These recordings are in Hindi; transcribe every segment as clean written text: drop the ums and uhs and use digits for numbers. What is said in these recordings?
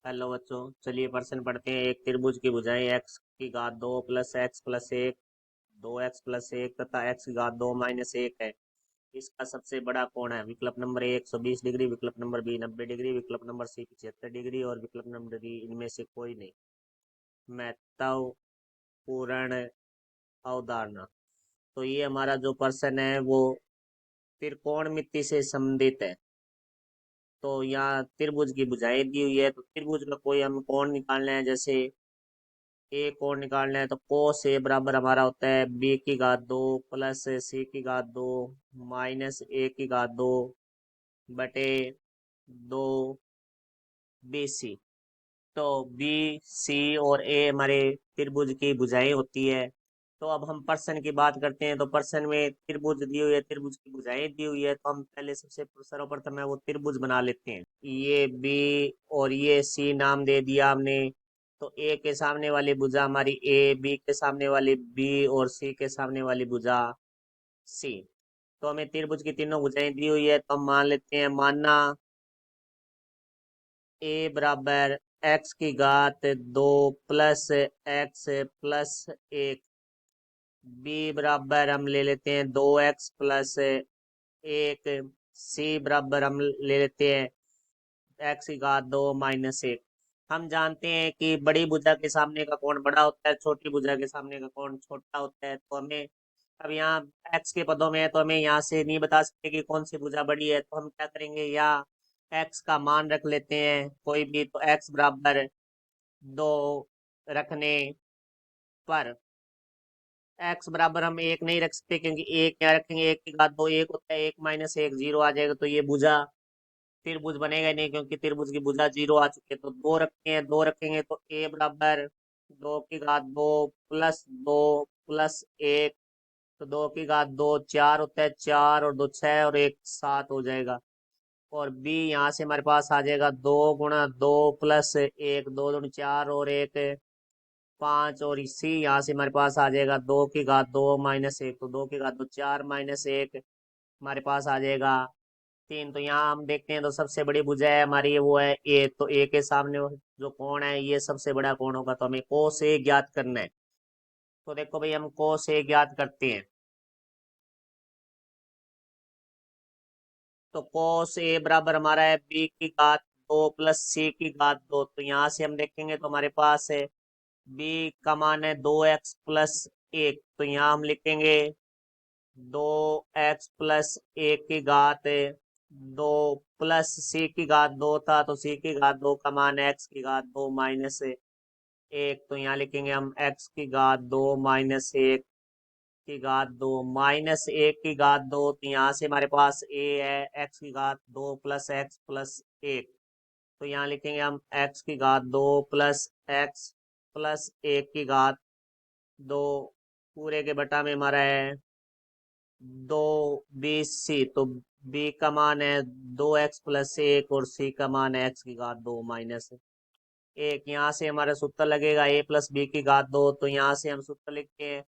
हेलो बच्चों, चलिए प्रश्न पढ़ते हैं। एक त्रिभुज की भुजाएं एक्स की घात दो प्लस एक्स प्लस एक, दो एक्स प्लस एक तथा एक्स की घात दो माइनस एक है। इसका सबसे बड़ा कोण है। विकल्प नंबर ए 120 डिग्री, विकल्प नंबर बी 90 डिग्री, विकल्प नंबर सी 75 डिग्री और विकल्प नंबर डी इनमें से कोई नहीं। महत्वपूर्ण अवधारणा। तो ये हमारा जो प्रश्न है वो त्रिकोणमिति से संबंधित है। तो यहाँ त्रिभुज की भुजाएं दी हुई है, तो त्रिभुज का कोई हम कोण निकालना है। जैसे ए कोण निकालना है तो कोस ए बराबर हमारा होता है बी की घात दो प्लस सी की घात दो माइनस ए की घात दो बटे दो बी सी। तो बी सी और ए हमारे त्रिभुज की भुजाएं होती है। तो अब हम प्रश्न की बात करते हैं। तो प्रश्न में त्रिभुज दी हुई है, त्रिभुज की भुजाएं दी हुई है, तो हम पहले सबसे सर्वप्रथम है वो त्रिभुज बना लेते हैं। ये बी और ये सी नाम दे दिया हमने। तो ए के सामने वाली भुजा हमारी ए, बी के सामने वाली बी और सी के सामने वाली भुजा सी। तो हमें त्रिभुज की तीनों भुजाएं दी हुई है, तो हम मान लेते हैं। मानना ए बराबर एक्स की घात दो प्लस एक्स प्लस एक, बी बराबर हम ले लेते हैं दो एक्स प्लस एक, सी बराबर हम ले लेते हैं एक्स की घात दो माइनस एक। हम जानते हैं कि बड़ी भुजा के सामने का कोण बड़ा होता है, छोटी भुजा के सामने का कोण छोटा होता है। तो हमें अब यहाँ एक्स के पदों में है, तो हमें यहाँ से नहीं बता सकते कि कौन सी भुजा बड़ी है। तो हम क्या करेंगे, या एक्स का मान रख लेते हैं कोई भी। तो एक्स बराबर दो रखने पर एक्स बराबर हम एक नहीं रख सकते, क्योंकि एक क्या रखेंगे, एक के बाद दो एक होता है, एक माइनस एक जीरो आ जाएगा। तो ये भुजा त्रिभुज बनेगा नहीं, क्योंकि त्रिभुज की भुजा जीरो आ चुकी है। तो दो रखते हैं, दो रखेंगे तो ए बराबर दो की घात दो प्लस एक। तो दो की घात दो चार होता है, चार और दो छह और एक सात हो जाएगा। और बी यहाँ से हमारे पास आ जाएगा दो गुणा दो प्लस एक, दो दूनी चार और एक पाँच। और इसी यहाँ से हमारे पास आ जाएगा दो की घात दो माइनस एक। तो दो की घात दो चार माइनस एक हमारे पास आ जाएगा तीन। तो यहाँ हम देखते हैं, तो सबसे बड़ी भुजा है हमारी वो है ए। तो ए के सामने जो कोण है ये सबसे बड़ा कोण होगा। तो हमें कोस ए ज्ञात करना है। तो देखो भाई, हम कोस ए ज्ञात करते हैं। तो कोस ए बराबर हमारा है बी की घात दो प्लस सी की घात दो। तो यहाँ से हम देखेंगे तो हमारे पास है बी का मान है दो एक्स प्लस एक। तो यहाँ हम लिखेंगे दो एक्स प्लस एक की घात दो प्लस सी की घात दो था, तो सी की घात दो का मान एक्स की घात दो माइनस एक। तो यहाँ लिखेंगे हम एक्स की घात दो माइनस एक की घात दो माइनस एक की घात दो। तो यहाँ से हमारे पास ए है एक्स की घात दो प्लस एक। तो यहाँ लिखेंगे हम एक्स की घात दो एक्स प्लस एक की घात दो पूरे के बटा में हमारा है दो बी सी। तो बी का मान है दो एक्स प्लस एक और सी का मान है एक्स की घात दो माइनस एक। यहाँ से हमारा सूत्र लगेगा ए प्लस बी की घात दो। तो यहाँ से हम सूत्र लिखते हैं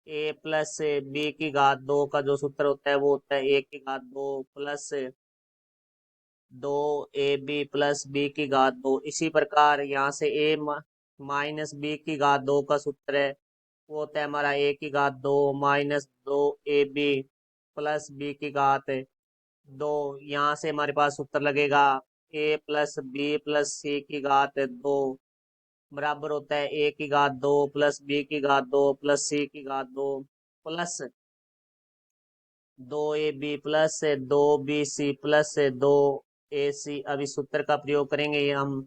ए प्लस बी की घात दो का जो सूत्र होता है वो होता है ए की घात दो प्लस दो ए बी प्लस बी की घात दो। इसी प्रकार यहाँ से ए माइनस बी की घात दो का सूत्र है वो होता है हमारा ए की घात दो माइनस दो ए बी प्लस बी की घात दो। यहाँ से हमारे पास सूत्र लगेगा ए प्लस बी प्लस सी की घात दो बराबर होता है ए की घात दो प्लस बी की घात दो प्लस सी की घात दो प्लस दो ए बी प्लस दो बी सी प्लस दो ए सी। अब इस सूत्र का प्रयोग करेंगे ये हम।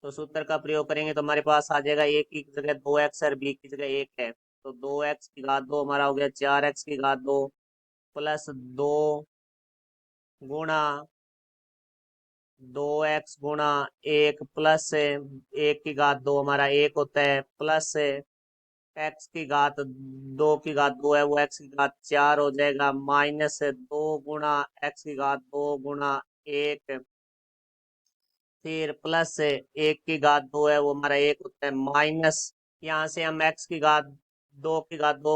तो सूत्र का प्रयोग करेंगे तो हमारे पास आ जाएगा ए की जगह दो एक्स और बी की जगह एक है। तो दो एक्स की घात दो हमारा हो गया चार एक्स की घात दो प्लस दो गुणा दो एक्स गुणा एक प्लस एक की घात दो हमारा एक होता है प्लस एक्स की घात दो की घात दो है वो एक्स की घात चार हो जाएगा माइनस दो गुणा एक्स की घात दो गुणा एक फिर प्लस एक की घात दो है वो हमारा एक होता है माइनस। यहाँ से हम एक्स की घात दो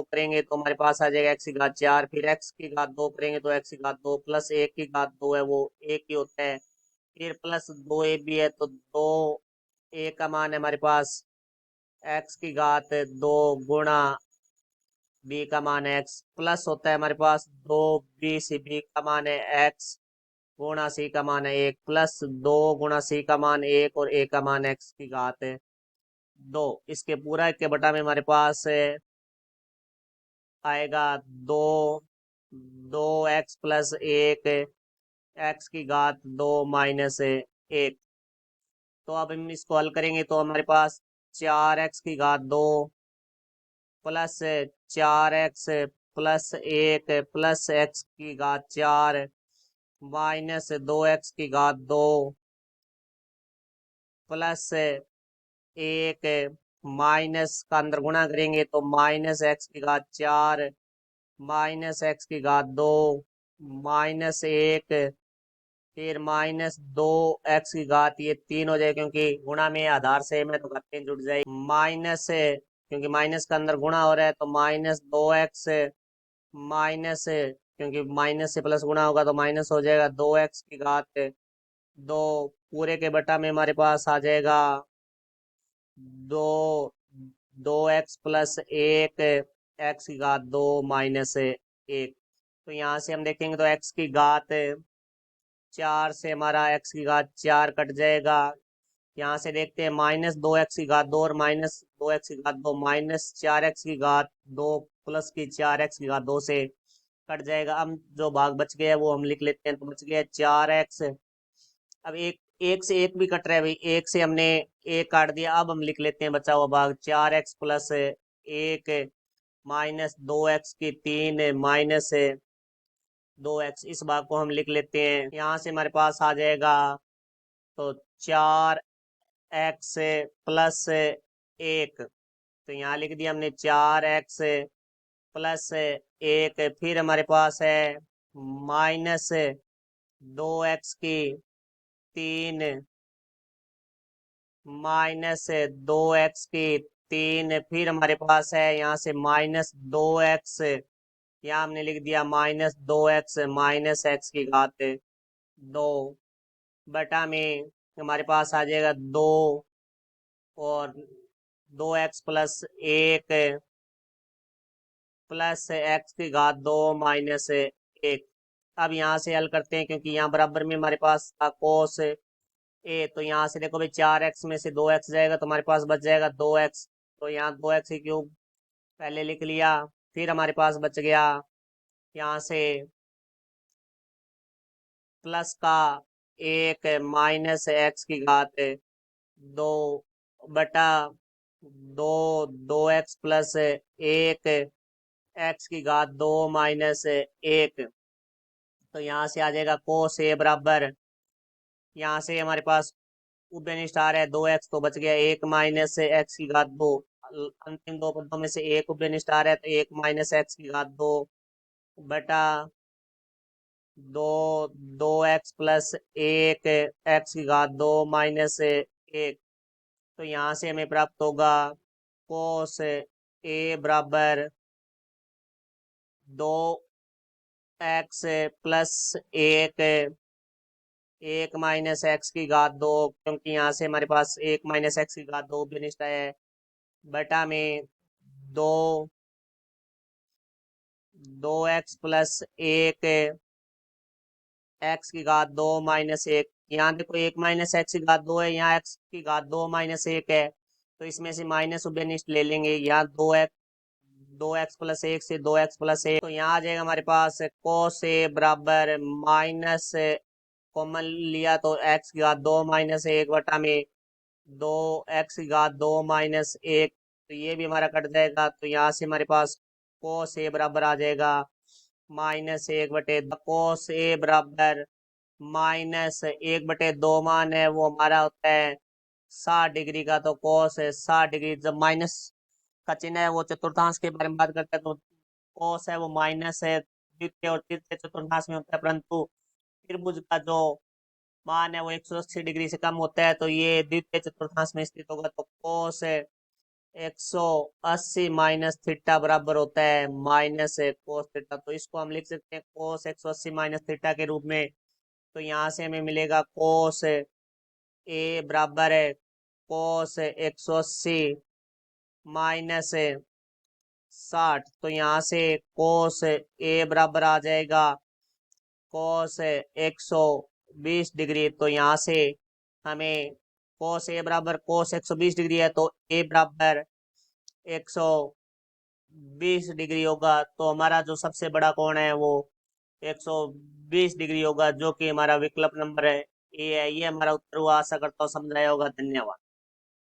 करेंगे तो हमारे पास आ जाएगा एक्स की घात चार। फिर एक्स की घात दो करेंगे तो एक्स की घात दो प्लस एक की घात दो है वो एक ही होता है। फिर प्लस दो ए बी है तो दो ए का मान है हमारे पास एक्स की घात 2 गुणा बी का मान है एक्स, प्लस होता है हमारे पास 2 बी, बी का मान है एक्स गुणा सी का मान है 1, प्लस 2 गुणा सी का मान 1 और ए का मान एक्स की घात है 2। इसके पूरा के बटा में हमारे पास आएगा 2, 2x+1, एक्स की घात 2 माइनस 1। तो अब हम इसको हल करेंगे तो हमारे पास 4x की घात 2 प्लस 4x+1 प्लस एक्स की घात 4 माइनस 2x की घात 2 प्लस 1 माइनस का अंदर गुणा करेंगे तो माइनस एक्स की घात 4 माइनस एक्स की घात 2 माइनस 1 फिर माइनस 2 एक्स की घात ये 3 हो जाए क्योंकि गुणा में आधार सेम है तो घातें जुड़ जाएगी माइनस क्योंकि माइनस का अंदर गुणा हो रहा है तो -2x माइनस क्योंकि माइनस से प्लस गुणा होगा तो माइनस हो जाएगा 2x की घात 2 पूरे के बटा में हमारे पास आ जाएगा 2, 2x+1 एक्स की घात 2 माइनस 1। तो यहाँ से हम देखेंगे तो एक्स की घात 4 से हमारा एक्स की घात 4 कट जाएगा। यहाँ से देखते हैं -2x की घात 2 और -2x की घात 2 -4x की घात 2 प्लस की 4x की घात 2 से कट जाएगा। अब जो भाग बच गया है वो हम लिख लेते हैं तो बच गया 4x। अब एक एक से एक भी कट रहा है भाई, एक से हमने एक काट दिया। अब हम लिख लेते हैं बचा हुआ भाग 4x+1 -2x की 3 -2x। इस भाग को हम लिख लेते हैं। यहाँ से हमारे पास आ जाएगा तो 4x+1 तो यहाँ लिख दिया हमने 4x+1। फिर हमारे पास है -2x की 3 -2x की 3 फिर हमारे पास है यहाँ से -2x। यहाँ हमने लिख दिया -2x माइनस एक्स की घात 2 बटा में हमारे पास आ जाएगा 2 और 2x+1 प्लस एक्स की घात 2 -1। अब यहाँ से हल करते हैं क्योंकि यहाँ बराबर में हमारे पास था कोस ए। तो यहाँ से देखो भाई 4x में से 2x जाएगा तो हमारे पास बच जाएगा 2x। तो यहाँ 2x³ पहले लिख लिया। फिर हमारे पास बच गया यहाँ से प्लस का 1 माइनस एक्स की घात 2 बटा 2, 2x+1 एक्स की घात 2 -1। तो यहाँ से आ जाएगा कोस ए बराबर, यहाँ से हमारे पास उबेन स्टार है 2x तो बच गया 1 माइनस एक्स की घात 2। अंतिम दो पदों में से एक उबेन स्टार है तो 1 माइनस एक्स की घात 2 बटा 2, 2x+1 एक्स की घात 2 -1। तो यहाँ से हमें प्राप्त होगा कोस ए बराबर 2x+1 1 माइनस एक्स की घात 2 क्योंकि यहाँ से हमारे पास 1 माइनस एक्स की घात 2 भी निश्चय है बटा में 2, 2x+1 एक्स की घात 2 -1। यहाँ देखो 1 माइनस एक्स की घात 2 है, यहाँ एक्स की घात 2 -1 है तो इसमें से माइनस उभयनिष्ठ ले लेंगे। यहाँ 2x+1 से 2x+1 तो यहाँ आ जाएगा हमारे पास कोस ए बराबर माइनस कॉमन लिया तो एक्स की घात 2 -1 बटा में 2x की घात 2 -1। तो ये भी हमारा कट जाएगा तो यहाँ से हमारे पास कोस ए बराबर आ जाएगा -1/2। कोस ए बराबर -1/2 मान है वो हमारा होता है 60 डिग्री का। तो कोस 60 डिग्री जब माइनस का चिन्ह है वो चतुर्थांश के बारे में बात करता है तो कोस है वो माइनस है द्वितीय और तृतीय चतुर्थांश में होता है, परंतु त्रिभुज का जो मान है वो 180 डिग्री से कम होता है तो ये द्वितीय चतुर्थांश में स्थित होगा। तो कोस 180 माइनस थीटा बराबर होता है माइनस कोस थीटा। तो इसको हम लिख सकते हैं कोस 180 माइनस थीटा के रूप में। तो यहाँ से हमें मिलेगा कोस ए बराबर है कोस 180 माइनस 60, तो यहाँ से कोस ए बराबर आ जाएगा कोस 120 डिग्री। तो यहाँ से हमें कोस ए बराबर कोस 120 डिग्री है, तो ए बराबर 120 डिग्री होगा। तो हमारा जो सबसे बड़ा कोण है वो 120 डिग्री होगा, जो कि हमारा विकल्प नंबर है ए है। ये हमारा उत्तर हुआ। आशा करता हूँ समझ आया होगा। धन्यवाद।